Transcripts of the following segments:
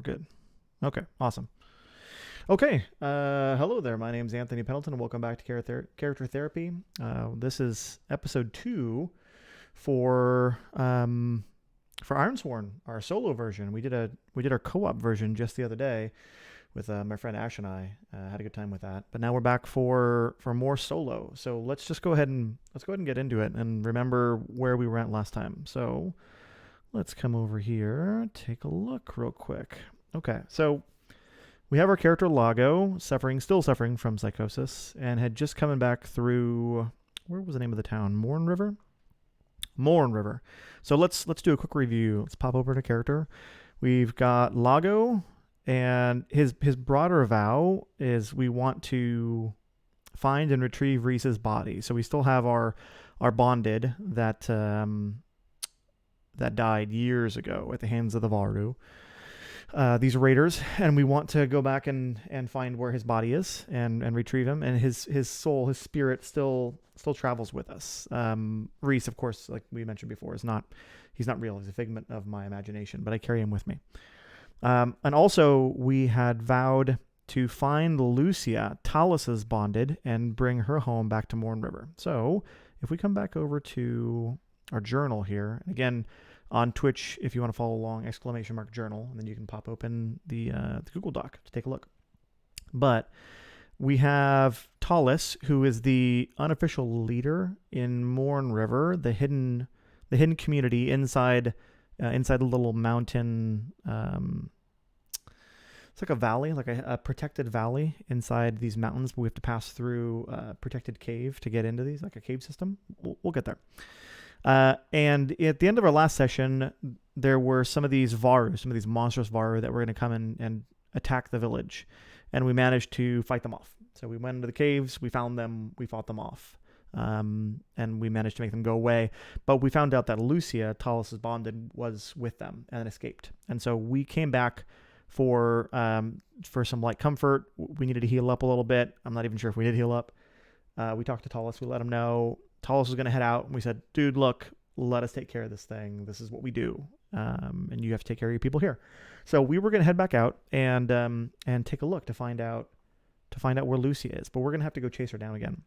we're good. Okay, awesome. Okay, hello there. My name's Anthony Pendleton, and welcome back to Character Therapy. This is episode 2 for Ironsworn, our solo version. We did our co-op version just the other day with my friend Ash and I. Had a good time with that. But now we're back for more solo. So let's go ahead and get into it and remember where we were at last time. So let's come over here, take a look real quick. Okay, so we have our character Lago, still suffering from psychosis, and had just coming back through, where was the name of the town? Mournriver. So let's do a quick review. Let's pop over to character. We've got Lago, and his broader vow is we want to find and retrieve Reese's body. So we still have our bonded that died years ago at the hands of the Varou. These raiders, and we want to go back and find where his body is and retrieve him, and his soul, his spirit still travels with us. Reese, of course, like we mentioned before, he's not real. He's a figment of my imagination, but I carry him with me. And also we had vowed to find Lucia, Tallus's bonded, and bring her home back to Mournriver. So if we come back over to our journal here, again, on Twitch, if you want to follow along, !journal, and then you can pop open the Google Doc to take a look. But we have Tallus, who is the unofficial leader in Mournriver, the hidden community inside the little mountain. It's like a valley, like a protected valley inside these mountains. But we have to pass through a protected cave to get into these, like a cave system. We'll get there. And at the end of our last session, there were some of these monstrous Varou that were going to come in and attack the village. And we managed to fight them off. So we went into the caves, we found them, we fought them off. And we managed to make them go away. But we found out that Lucia, Tallus's bonded, was with them and escaped. And so we came back for some light comfort. We needed to heal up a little bit. I'm not even sure if we did heal up. We talked to Tallus, we let him know. Tallus was going to head out, and we said, dude, look, let us take care of this thing. This is what we do, and you have to take care of your people here. So we were going to head back out and take a look to find out where Lucia is, but we're going to have to go chase her down again.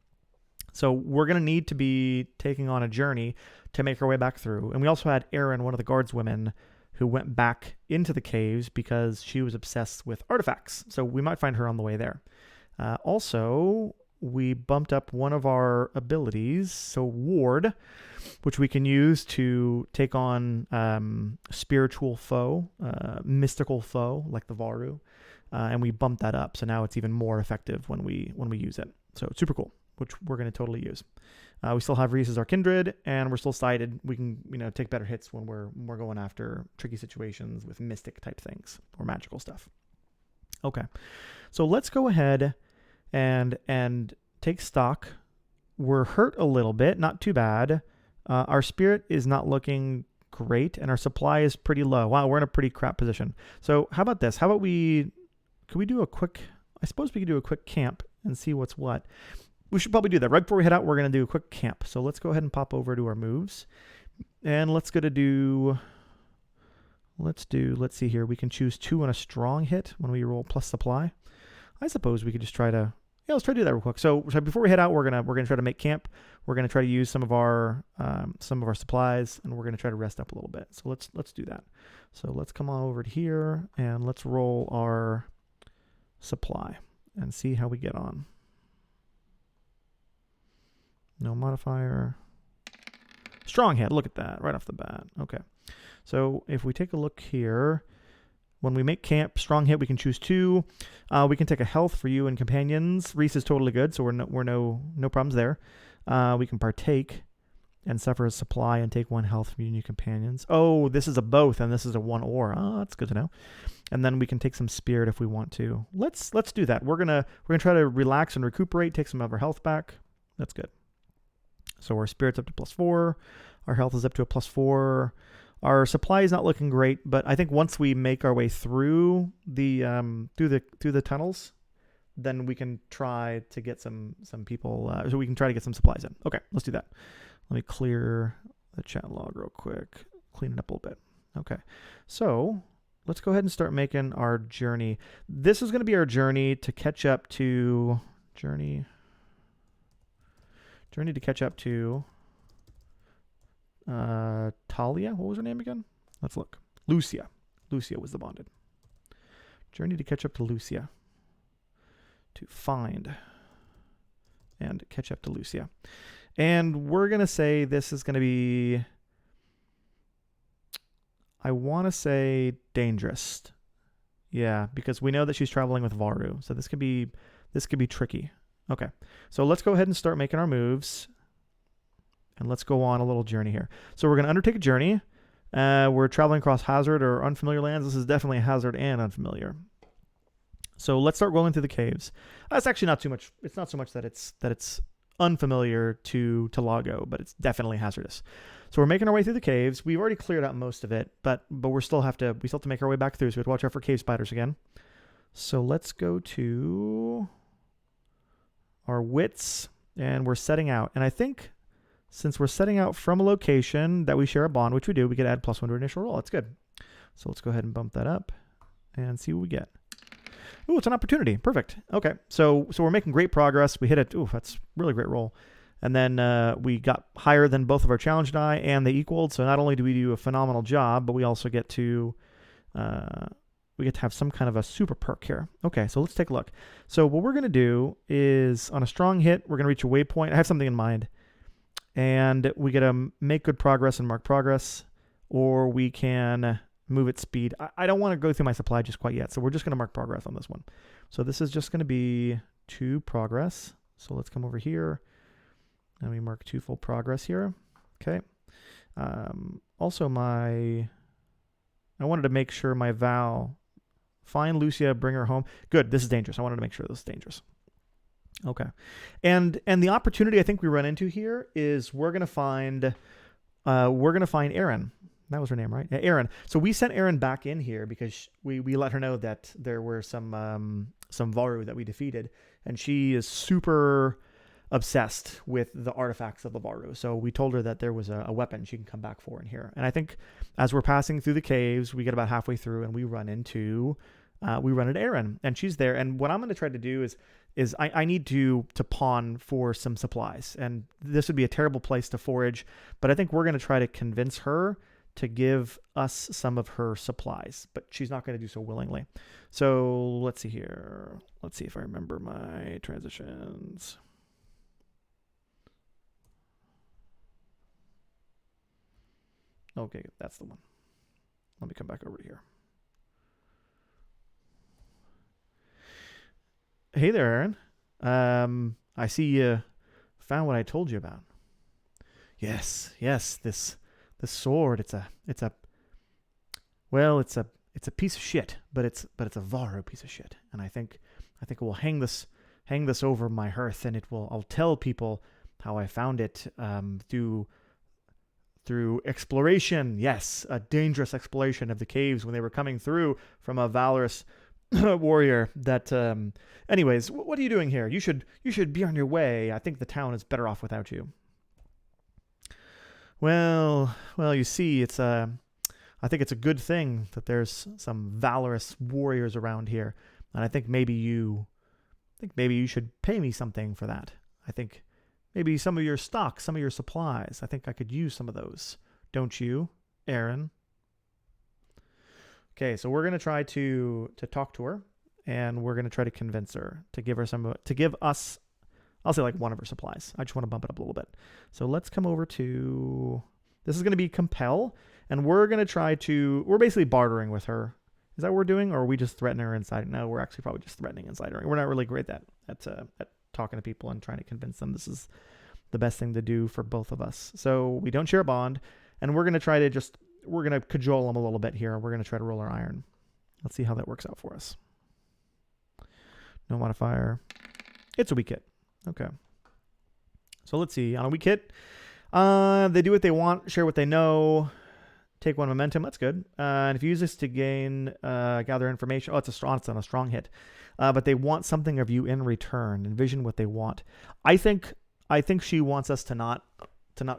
So we're going to need to be taking on a journey to make our way back through. And we also had Erin, one of the guardswomen, who went back into the caves because she was obsessed with artifacts. So we might find her on the way there. Also, we bumped up one of our abilities, so Ward, which we can use to take on spiritual foe, mystical foe, like the Varou, and we bumped that up, so now it's even more effective when we use it. So it's super cool, which we're going to totally use. We still have Reese as our kindred, and we're still sighted. We can take better hits when we're going after tricky situations with mystic type things or magical stuff. Okay, so let's go ahead and take stock. We're hurt a little bit, not too bad. Our spirit is not looking great, and our supply is pretty low. Wow, we're in a pretty crap position. So how about this? Could we do a quick, I suppose we could do a quick camp and see what's what. We should probably do that. Right before we head out, we're going to do a quick camp. So let's go ahead and pop over to our moves. And let's see here. We can choose 2 on a strong hit when we roll plus supply. I suppose we could just let's try to do that real quick. So before we head out, we're gonna try to make camp. We're gonna try to use some of our supplies, and we're gonna try to rest up a little bit. So let's do that. So let's come on over to here and let's roll our supply and see how we get on. No modifier. Strong hit. Look at that right off the bat. Okay. So if we take a look here. When we make camp, strong hit, we can choose 2. We can take a health for you and companions. Reese is totally good, so we're no problems there. We can partake and suffer a supply and take 1 health from you and your companions. Oh, this is a both, and this is a 1 or. Oh, that's good to know. And then we can take some spirit if we want to. Let's do that. We're gonna try to relax and recuperate, take some of our health back. That's good. So our spirit's up to +4. Our health is up to a +4. Our supply is not looking great, but I think once we make our way through the tunnels, then we can try to get some people. So we can try to get some supplies in. Okay, let's do that. Let me clear the chat log real quick. Clean it up a little bit. Okay, so let's go ahead and start making our journey. This is going to be our journey to catch up to journey to catch up to Talia. What was her name again? Let's look. Lucia. Lucia was the bonded. Journey to catch up to Lucia. To find and catch up to Lucia. And we're going to say this is going to be, I want to say dangerous. Yeah, because we know that she's traveling with Varou. So this could be tricky. Okay. So let's go ahead and start making our moves. And let's go on a little journey here. So we're going to undertake a journey. We're traveling across hazard or unfamiliar lands. This is definitely hazard and unfamiliar. So let's start rolling through the caves. That's actually not too much. It's not so much that it's unfamiliar to Lago, but it's definitely hazardous. So we're making our way through the caves. We've already cleared out most of it, but we still have to make our way back through. So we have to watch out for cave spiders again. So let's go to our wits, and we're setting out. And I think since we're setting out from a location that we share a bond, which we do, we could add +1 to initial roll. That's good. So let's go ahead and bump that up and see what we get. Ooh, it's an opportunity. Perfect. Okay. So we're making great progress. We hit it. Ooh, that's really great roll. And then we got higher than both of our challenge die, and they equaled. So not only do we do a phenomenal job, but we also get to have some kind of a super perk here. Okay, so let's take a look. So what we're going to do is on a strong hit, we're going to reach a waypoint. I have something in mind. And we get to make good progress and mark progress, or we can move at speed. I don't want to go through my supply just quite yet, so we're just going to mark progress on this one. So this is just going to be 2 progress. So let's come over here, and we mark 2 full progress here. Okay. Also, I wanted to make sure my vow, find Lucia, bring her home. Good. This is dangerous. I wanted to make sure this is dangerous. Okay. And the opportunity I think we run into here is we're going to find Erin. That was her name, right? Yeah, Erin. So we sent Erin back in here because we let her know that there were some Varou that we defeated, and she is super obsessed with the artifacts of the Varou. So we told her that there was a weapon she can come back for in here. And I think as we're passing through the caves, we get about halfway through and we run into Erin, and she's there. And what I'm going to try to do is I need to pawn for some supplies, and this would be a terrible place to forage, but I think we're going to try to convince her to give us some of her supplies, but she's not going to do so willingly. So let's see here. Let's see if I remember my transitions. Okay, that's the one. Let me come back over here. Hey there, Erin. I see you found what I told you about. Yes, this sword. It's a piece of shit, but it's a Varou piece of shit. And I think it will hang this over my hearth, and I'll tell people how I found it through exploration. Yes, a dangerous exploration of the caves when they were coming through from a valorous warrior that anyways, what are you doing here? You should be on your way. I think the town is better off without you. Well, you see, I think it's a good thing that there's some valorous warriors around here, and I think maybe you should pay me something for that. I think maybe some of your stock, some of your supplies. I think I could use some of those. Don't you, Erin? Okay, so we're going to try to talk to her, and we're going to try to convince her to give us, I'll say like one of her supplies. I just want to bump it up a little bit. So let's come over to, this is going to be compel, and we're going to we're basically bartering with her. Is that what we're doing, or are we just threatening her inside? No, we're actually probably just threatening inside her. We're not really great at talking to people and trying to convince them this is the best thing to do for both of us. So we don't share a bond, and we're going to cajole them a little bit here. We're going to try to roll our iron. Let's see how that works out for us. No modifier. It's a weak hit. Okay. So let's see. On a weak hit, they do what they want, share what they know, take 1 momentum. That's good. And if you use this to gain, gather information. Oh, it's on a strong hit. But they want something of you in return. Envision what they want. I think she wants us to not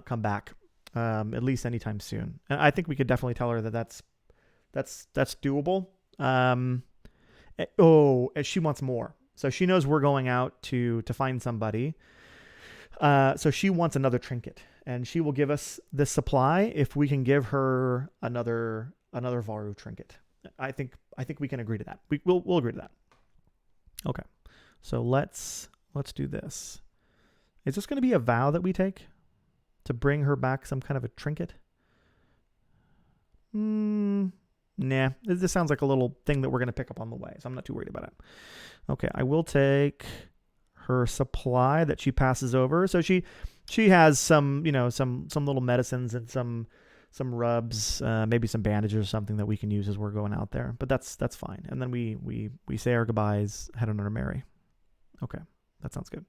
come back, at least anytime soon. And I think we could definitely tell her that that's That's doable. She wants more. So she knows we're going out to find somebody. So she wants another trinket, and she will give us this supply if we can give her another Varou trinket. I think we can agree to that. We'll agree to that. Okay. So let's do this. Is this going to be a vow that we take to bring her back some kind of a trinket? Nah, this sounds like a little thing that we're going to pick up on the way, so I'm not too worried about it. Okay, I will take her supply that she passes over. So she has some little medicines and some rubs, maybe some bandages or something that we can use as we're going out there. But that's fine. And then we say our goodbyes, head on our merry. Okay, that sounds good.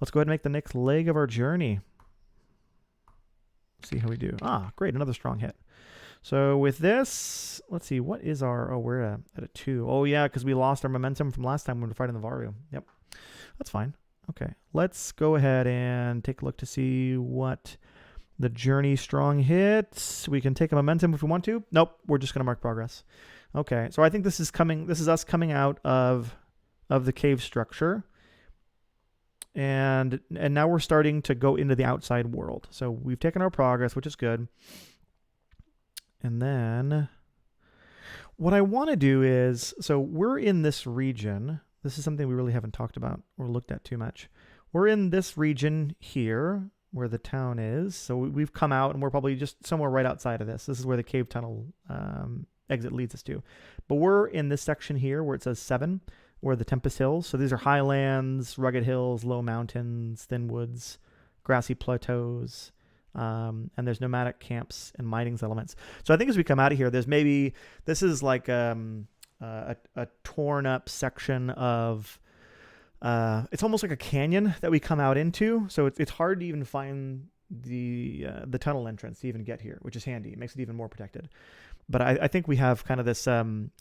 Let's go ahead and make the next leg of our journey. See how we do. Great, another strong hit. So with this, let's see, what is our... we're at a 2. Oh, yeah, because we lost our momentum from last time when we were fighting the Varou. Yep, that's fine. Okay, let's go ahead and take a look to see what the journey strong hits. We can take a momentum if we want to. Nope, we're just going to mark progress. Okay, so I think this is us coming out of the cave structure. And now we're starting to go into the outside world. So we've taken our progress, which is good. And then what I want to do is, so we're in this region. This is something we really haven't talked about or looked at too much. We're in this region here where the town is. So we've come out and we're probably just somewhere right outside of this. This is where the cave tunnel exit leads us to. But we're in this section here where it says 7, where the Tempest Hills. So these are highlands, rugged hills, low mountains, thin woods, grassy plateaus. And there's nomadic camps and mining settlements. So I think as we come out of here, this is like a torn up section of, it's almost like a canyon that we come out into. So it's hard to even find the tunnel entrance to even get here, which is handy. It makes it even more protected. But I think we have kind of this kind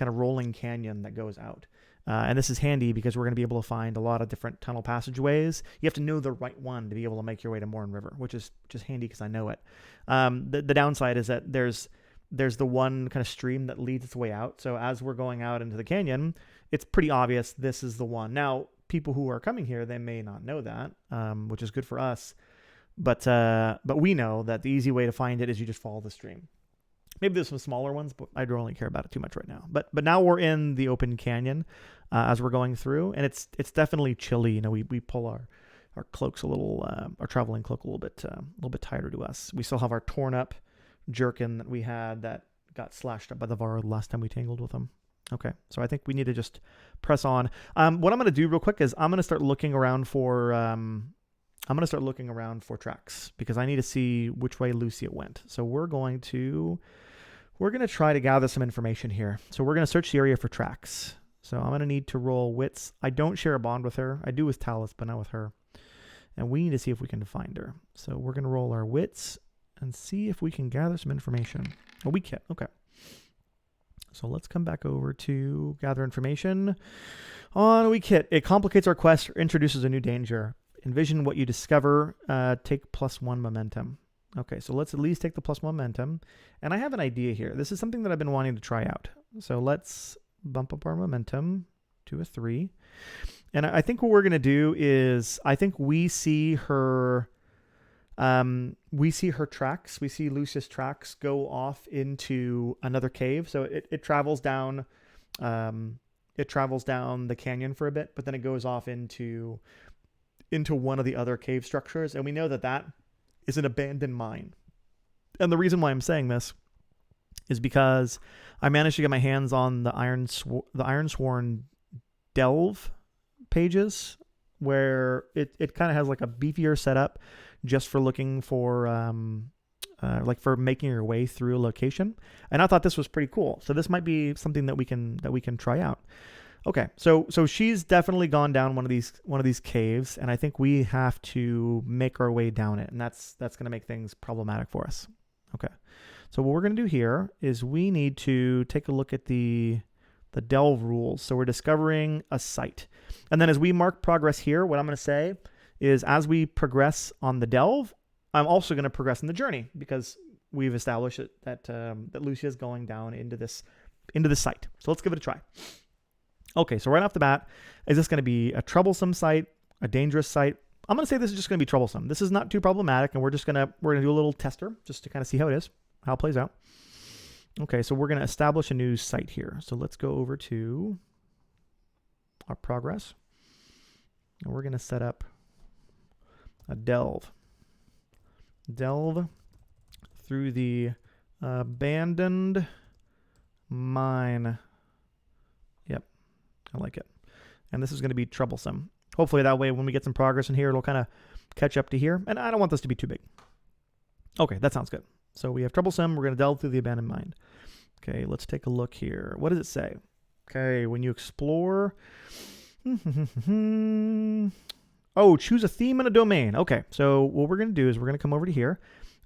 of rolling canyon that goes out. And this is handy because we're going to be able to find a lot of different tunnel passageways. You have to know the right one to be able to make your way to Mournriver, which is just handy because I know it. The downside is that there's the one kind of stream that leads its way out. So as we're going out into the canyon, it's pretty obvious this is the one. Now, people who are coming here, they may not know that, which is good for us. But we know that the easy way to find it is you just follow the stream. Maybe there's some smaller ones, but I don't really care about it too much right now. But now we're in the open canyon as we're going through, and it's definitely chilly. You know, we pull our cloaks a little, our traveling cloak a little bit tighter to us. We still have our torn up jerkin that we had that got slashed up by the Varou the last time we tangled with them. Okay, so I think we need to just press on. What I'm going to do real quick is I'm going to start looking around for tracks because I need to see which way Lucia went. So we're going to try to gather some information here. So we're going to search the area for tracks. So I'm going to need to roll wits. I don't share a bond with her. I do with Tallus, but not with her. And we need to see if we can find her. So we're going to roll our wits and see if we can gather some information. A weak hit. Okay. So let's come back over to gather information. On a weak hit, it complicates our quest or introduces a new danger. Envision what you discover. Take +1 momentum. Okay, so let's at least take the +1 momentum. And I have an idea here. This is something that I've been wanting to try out. So let's bump up our momentum to a 3. And I think what we're going to do is, I think we see her tracks. We see Lucia's tracks go off into another cave. So it travels down the canyon for a bit, but then it goes off into one of the other cave structures. And we know that is an abandoned mine. And the reason why I'm saying this is because I managed to get my hands on the Ironsworn delve pages, where it kind of has like a beefier setup just for looking for like for making your way through a location. And I thought this was pretty cool. So this might be something that we can try out. Okay, so she's definitely gone down one of these caves, and I think we have to make our way down it, and that's going to make things problematic for us. Okay, so what we're going to do here is we need to take a look at the delve rules. So we're discovering a site, and then as we mark progress here, what I'm going to say is as we progress on the delve, I'm also going to progress in the journey, because we've established that Lucia is going down into this site. So let's give it a try. Okay, so right off the bat, is this going to be a troublesome site, a dangerous site? I'm going to say this is just going to be troublesome. This is not too problematic, and we're going to do a little tester just to kind of see how it is, how it plays out. Okay, so we're going to establish a new site here. So let's go over to our progress, and we're going to set up a delve through the abandoned mine. Yep, I like it. And this is going to be troublesome. Hopefully that way when we get some progress in here, it'll kind of catch up to here. And I don't want this to be too big. Okay, that sounds good. So we have troublesome. We're going to delve through the abandoned mine. Okay, let's take a look here. What does it say? Okay, when you explore... Oh, choose a theme and a domain. Okay, so what we're going to do is we're going to come over to here,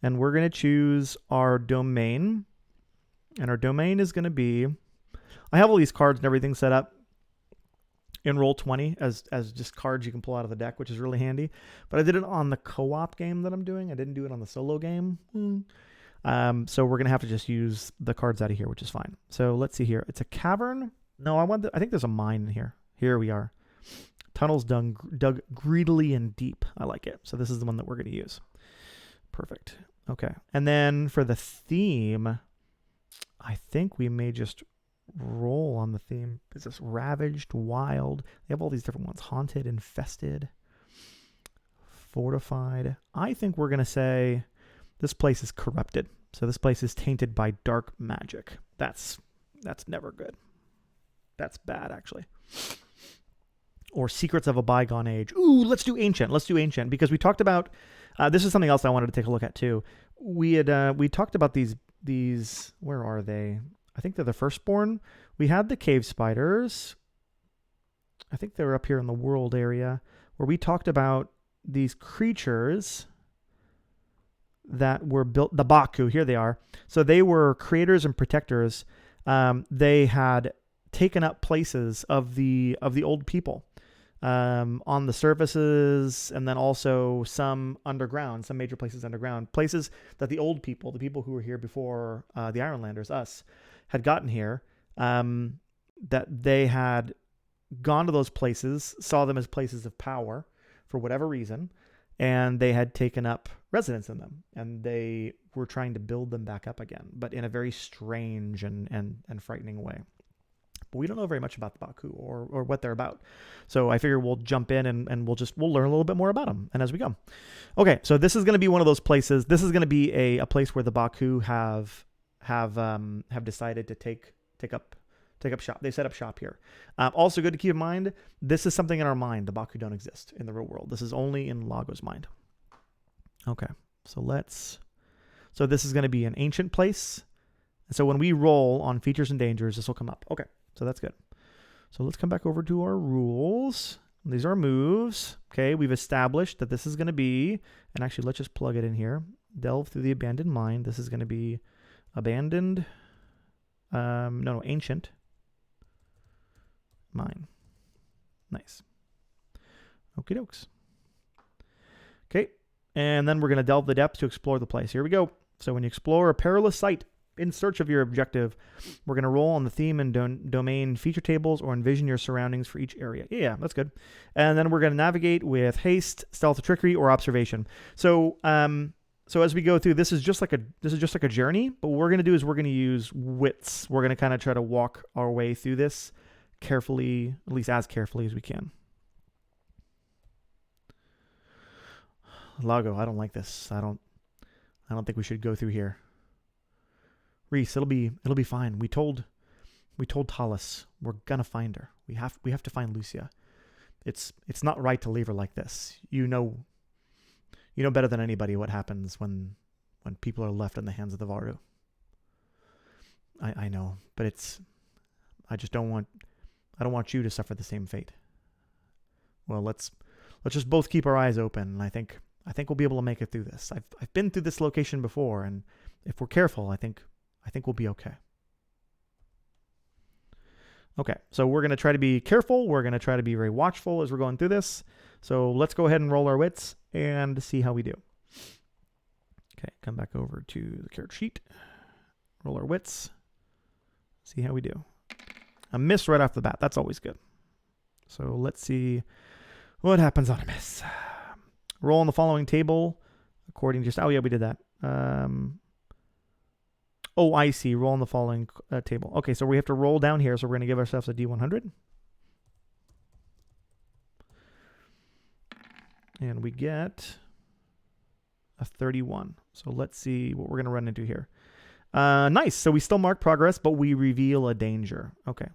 and we're going to choose our domain. And our domain is going to be... I have all these cards and everything set up in Roll20 as just cards you can pull out of the deck, which is really handy. But I did it on the co-op game that I'm doing. I didn't do it on the solo game. So we're going to have to just use the cards out of here, which is fine. So let's see here. It's a cavern. No, I think there's a mine in here. Here we are. Tunnels dug greedily and deep. I like it. So this is the one that we're going to use. Perfect. Okay. And then for the theme, I think we may just roll on the theme. Is this ravaged, wild? They have all these different ones. Haunted, infested, fortified. I think we're going to say this place is corrupted. So this place is tainted by dark magic. That's never good. That's bad, actually. Or secrets of a bygone age. Ooh, let's do ancient. Let's do ancient because we talked about. This is something else I wanted to take a look at too. We talked about these. Where are they? I think they're the firstborn. We had the cave spiders. I think they were up here in the world area where we talked about these creatures that were built. The Baku. Here they are. So they were creators and protectors. They had taken up places of the old people on the surfaces, and then also some underground, some major places underground, places that the old people, the people who were here before the Ironlanders, us, had gotten here, that they had gone to those places, saw them as places of power for whatever reason, and they had taken up residence in them, and they were trying to build them back up again, but in a very strange and frightening way. But we don't know very much about the Baku or what they're about. So I figure we'll jump in and we'll learn a little bit more about them and as we go. Okay, so this is going to be one of those places. This is going to be a place where the Baku have decided to take up shop. They set up shop here. Also good to keep in mind, this is something in our mind. The Baku don't exist in the real world. This is only in Lago's mind. Okay, so this is going to be an ancient place. So when we roll on features and dangers, this will come up. Okay. So that's good. So let's come back over to our rules. These are our moves. Okay, we've established that this is going to be, and actually let's just plug it in here. Delve through the abandoned mine. This is going to be abandoned, ancient mine. Nice. Okie dokes. Okay, and then we're going to delve the depths to explore the place. Here we go. So when you explore a perilous site, in search of your objective, we're going to roll on the theme and domain feature tables or envision your surroundings for each area. Yeah, that's good. And then we're going to navigate with haste, stealth, trickery, or observation. So as we go through, this is just like a journey. But what we're going to do is we're going to use wits. We're going to kind of try to walk our way through this carefully, at least as carefully as we can. Lago, I don't like this. I don't think we should go through here. Reese, it'll be fine. We told Tallus we're gonna find her. We have to find Lucia. It's not right to leave her like this. You know better than anybody what happens when people are left in the hands of the Varou. I know, but I don't want you to suffer the same fate. Well, let's just both keep our eyes open, and I think we'll be able to make it through this. I've been through this location before, and if we're careful, I think we'll be okay. Okay, so we're going to try to be careful. We're going to try to be very watchful as we're going through this. So let's go ahead and roll our wits and see how we do. Okay, come back over to the character sheet. Roll our wits. See how we do. A miss right off the bat. That's always good. So let's see what happens on a miss. Roll on the following table. According to just... Oh, yeah, we did that. Oh, I see. Roll on the following table. Okay, so we have to roll down here. So we're going to give ourselves a D100. And we get a 31. So let's see what we're going to run into here. Nice. So we still mark progress, but we reveal a danger. Okay.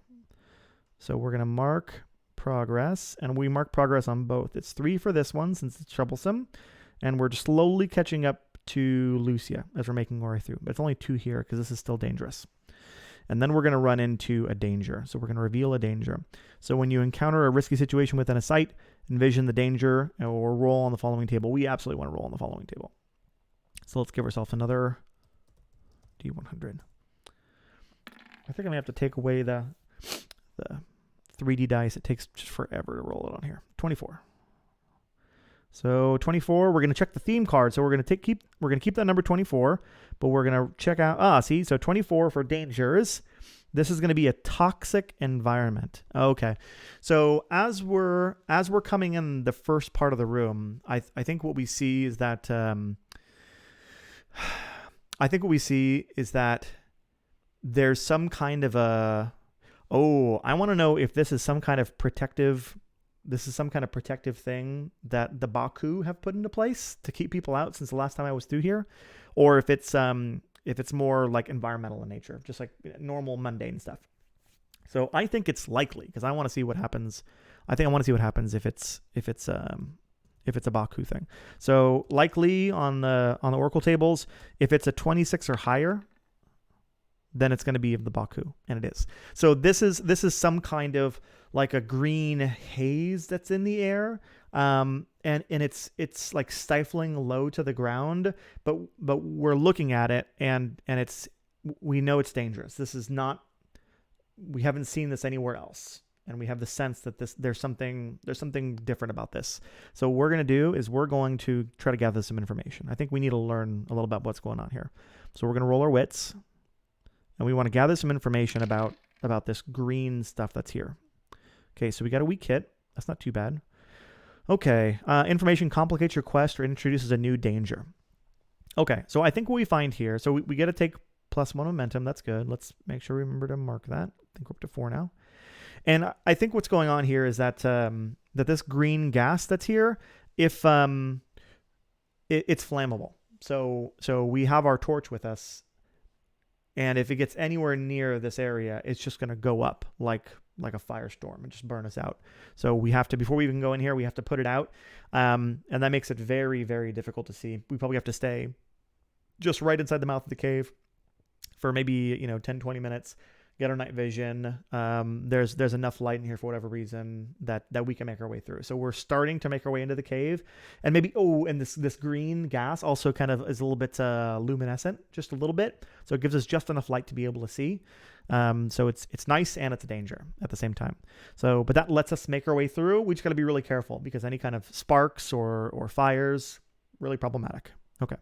So we're going to mark progress, and we mark progress on both. It's 3 for this one since it's troublesome, and we're just slowly catching up to Lucia as we're making our way through. But it's only 2 here because this is still dangerous. And then we're going to run into a danger. So we're going to reveal a danger. So when you encounter a risky situation within a site, envision the danger or roll on the following table. We absolutely want to roll on the following table. So let's give ourselves another D100. I think I'm going to have to take away the 3D dice. It takes just forever to roll it on here. 24. So 24, we're going to check the theme card. So we're going to keep that number 24, but we're going to check out, see, so 24 for dangers. This is going to be a toxic environment. Okay. So as we're coming in the first part of the room, I think what we see is that, there's some kind of I want to know if this is some kind of protective thing that the Baku have put into place to keep people out since the last time I was through here, or if it's more like environmental in nature, just like normal mundane stuff. So I think it's likely because I want to see what happens. I think I want to see what happens if it's a Baku thing. So likely on the Oracle tables, if it's a 26 or higher, then it's going to be of the Baku, and it is. So this is some kind of like a green haze that's in the air, and it's like stifling low to the ground, but we're looking at it and we know it's dangerous. This is not, we haven't seen this anywhere else, and we have the sense that there's something different about this. So what we're going to do is we're going to try to gather some information. I think we need to learn a little about what's going on here. So we're going to roll our wits, and we want to gather some information about this green stuff that's here. Okay, so we got a weak hit. That's not too bad. Okay, information complicates your quest or introduces a new danger. Okay, so I think what we find here, so we get to take +1 momentum. That's good. Let's make sure we remember to mark that. I think we're up to 4 now. And I think what's going on here is that that this green gas that's here, if it's flammable. So we have our torch with us, and if it gets anywhere near this area, it's just going to go up like a firestorm and just burn us out. So we have to, before we even go in here, we have to put it out. And that makes it very, very difficult to see. We probably have to stay just right inside the mouth of the cave for maybe, 10, 20 minutes, get our night vision. There's enough light in here for whatever reason that we can make our way through. So we're starting to make our way into the cave, and maybe, and this green gas also kind of is a little bit luminescent, just a little bit. So it gives us just enough light to be able to see. So it's nice, and it's a danger at the same time. So, but that lets us make our way through. We just got to be really careful because any kind of sparks or fires, really problematic. Okay.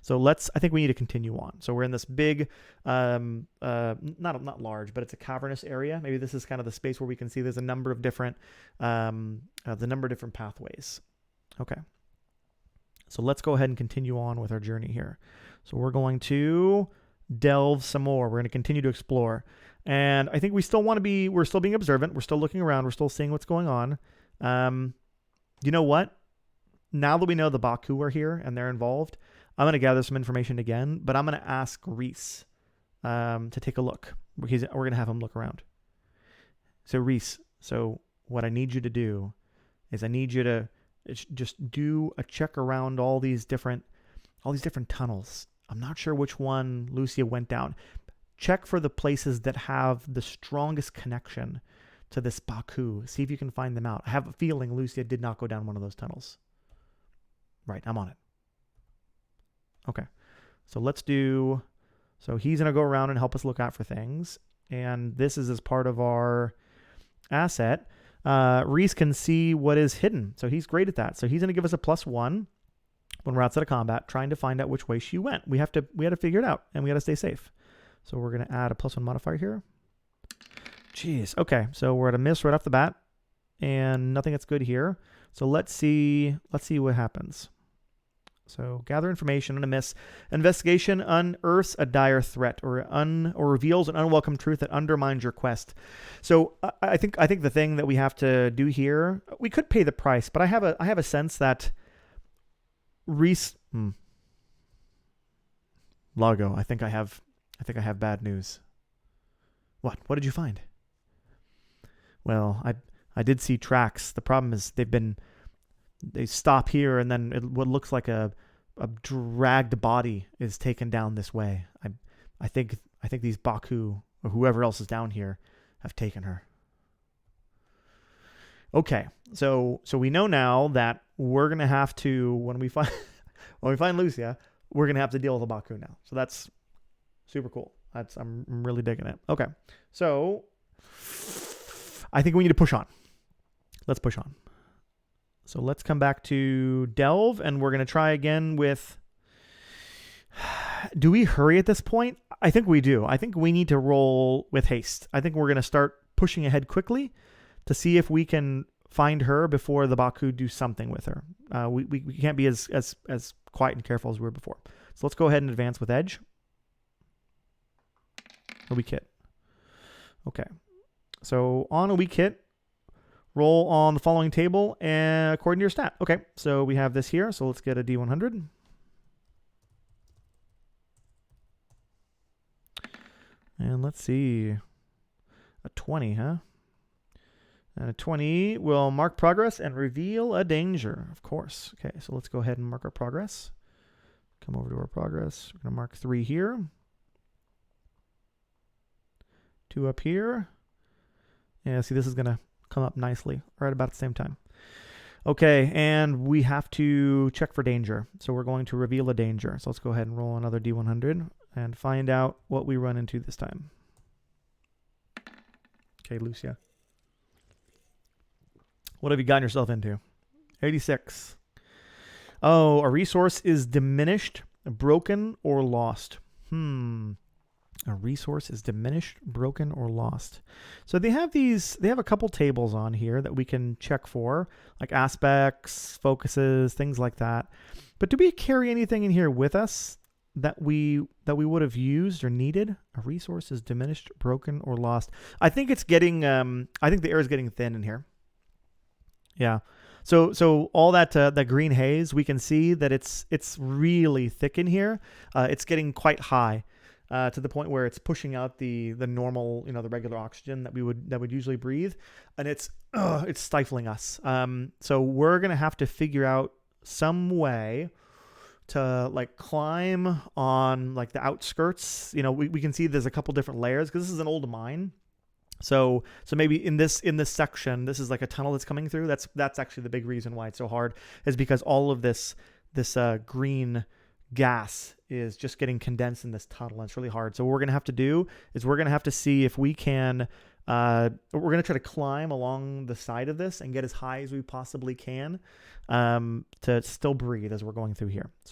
So I think we need to continue on. So we're in this big, not large, but it's a cavernous area. Maybe this is kind of the space where we can see there's a number of different pathways. Okay. So let's go ahead and continue on with our journey here. So we're going to delve some more. We're going to continue to explore. And I think we're still being observant. We're still looking around. We're still seeing what's going on. You know what? Now that we know the Baku are here and they're involved, I'm going to gather some information again, but I'm going to ask Reese to take a look. We're going to have him look around. So Reese, what I need you to do is I need you to just do a check around all these different tunnels. I'm not sure which one Lucia went down. Check for the places that have the strongest connection to this Baku. See if you can find them out. I have a feeling Lucia did not go down one of those tunnels. Right, I'm on it. Okay, so he's going to go around and help us look out for things. And this is as part of our asset. Reese can see what is hidden. So he's great at that. So he's going to give us a +1. when we're outside of combat, trying to find out which way she went. We had to figure it out, and we got to stay safe. So we're going to add a +1 modifier here. Jeez. Okay, so we're at a miss right off the bat, and nothing that's good here. So let's see what happens. So gather information on a miss. Investigation unearths a dire threat or reveals an unwelcome truth that undermines your quest. So I think the thing that we have to do here, we could pay the price, but I have a sense that Lago, I think I have bad news. What did you find? Well, I did see tracks. The problem is they stop here, and then what looks like a dragged body is taken down this way. I think these Baku or whoever else is down here have taken her. Okay, so we know now that we're gonna have to, when we find Lucia, we're gonna have to deal with a Baku now. So that's super cool. I'm really digging it. Okay, so I think we need to push on. Let's push on. So let's come back to Delve, and we're going to try again with... Do we hurry at this point? I think we do. I think we need to roll with haste. I think we're going to start pushing ahead quickly to see if we can find her before the Baku do something with her. We can't be as quiet and careful as we were before. So let's go ahead and advance with Edge. A weak hit. Okay. So on a weak hit, roll on the following table and according to your stat. Okay, so we have this here. So let's get a D100. And let's see. A 20, huh? And a 20 will mark progress and reveal a danger, of course. Okay, so let's go ahead and mark our progress. Come over to our progress. We're going to mark 3 here. 2 up here. Yeah, see, this is going to come up nicely right about the same time. Okay, and we have to check for danger. So we're going to reveal a danger. So let's go ahead and roll another D100 and find out what we run into this time. Okay, Lucia. What have you gotten yourself into? 86. Oh, a resource is diminished, broken, or lost. A resource is diminished, broken, or lost. So they have a couple tables on here that we can check for, like aspects, focuses, things like that. But do we carry anything in here with us that we would have used or needed? A resource is diminished, broken, or lost. I think it's getting I think the air is getting thin in here. Yeah. So all that green haze, we can see that it's really thick in here. It's getting quite high. To the point where it's pushing out the normal, the regular oxygen that we would usually breathe, and it's stifling us. So we're gonna have to figure out some way to like climb on like the outskirts. We can see there's a couple different layers because this is an old mine. So maybe in this section, this is like a tunnel that's coming through. That's actually the big reason why it's so hard, is because all of this green gas is just getting condensed in this tunnel, and it's really hard. So what we're going to have to do is we're going to have to see if we can, we're going to try to climb along the side of this and get as high as we possibly can to still breathe as we're going through here. So